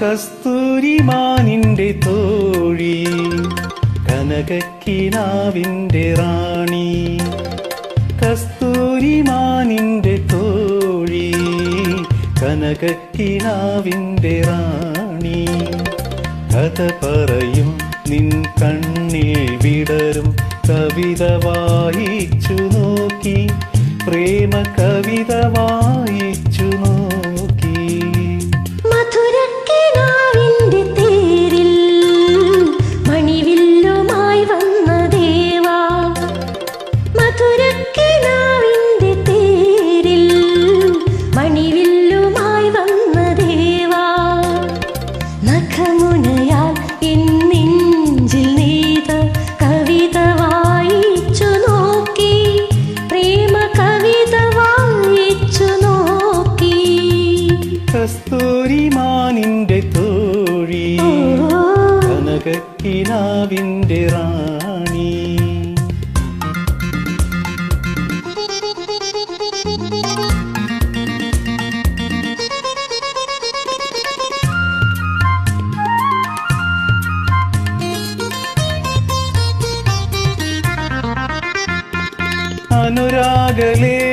കസ്തൂരിമാനിന്റെ തോഴി കനകക്കിനാവിന്റെ റാണി. കസ്തൂരിമാനിന്റെ തോഴി കനകക്കിനാവിന്റെ റാണി. കഥ പറയും നിൻ കണ്ണിൽ വിടരും കവിത വായിച്ചു നോക്കി, പ്രേമ കവിത വായിച്ചു നോക്കി. മധുരക്കിനാവിന്റെ തേരിൽ മണിവില്ലുമായി വന്ന ദേവാ, മധുരക്കിനാവിന്റെ തേരിൽ മണിവില്ലുമായി വന്ന ദേവാ. നഖമുനയാൽ നെഞ്ചിൽ നെയ്ത കവിത വായിച്ചു നോക്കി, പ്രേമ കവിത വായിച്ചു നോക്കി. കസ്തൂരിമാനിന്റെ തോഴി കനകക്കിനാവിന്റെ റാണി.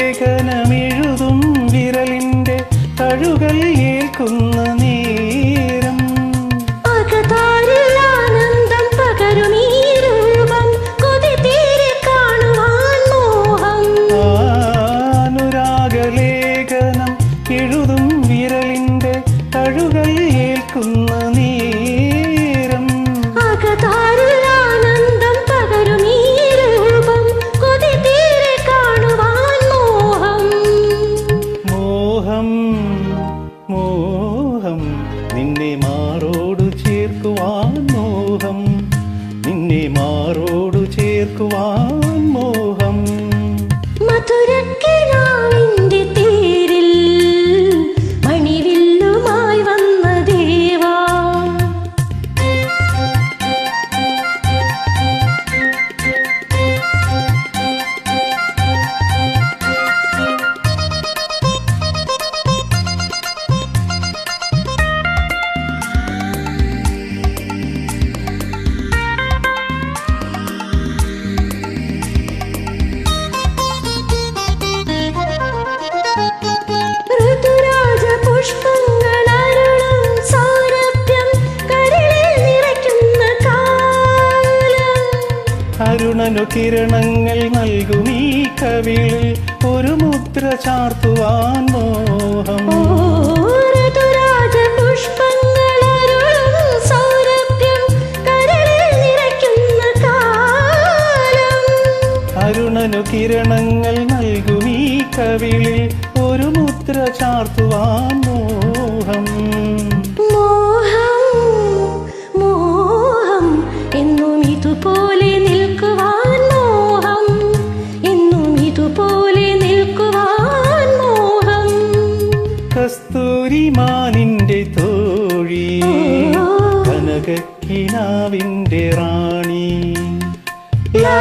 അനുരാഗലേഖനമെഴുതും വിരലിന്റെ തഴുകൽ ഏൽക്കുന്ന നേരം, ആനന്ദം പകരുമീ രൂപം കൊതിതീരെ കാണുവാൻ മോഹം. അനുരാഗലേഖനം എഴുതും വിരലിന്റെ തഴുകൽ ഏൽക്കുന്ന നേരം, ആനന്ദം പകരുമീ രൂപം കൊതിതീരെ കാണുവാൻ മോഹം. മോഹം മോഹം നിന്നെ മാറോടു ചേർക്കുവാൻ മോഹം, നിന്നെ മാറോടു ചേർക്കുവാൻ മോഹം. മധുരക്കിനാവിന്റെ തേരിൽ മണിവില്ലുമായി വന്ന ദേവാ. അരുണനു കിരണങ്ങൾ നൽകും ഈ കവിളിൽ ഒരു മുദ്ര ചാർത്തുവാൻ മോഹം. അരുണനു കിരണങ്ങൾ നൽകും ഈ കവിളിൽ ഒരു മുദ്ര ചാർത്തുവാൻ മോഹം. മോഹം മോഹം എന്നും ഇതുപോലെ നിൽക്കുവാൻ മോഹം, എന്നും ഇതുപോലെ നിൽക്കുവാൻ മോഹം. കസ്തൂരിമാനിന്റെ തോഴി കനകക്കിനാവിന്റെ റാണി. ലാ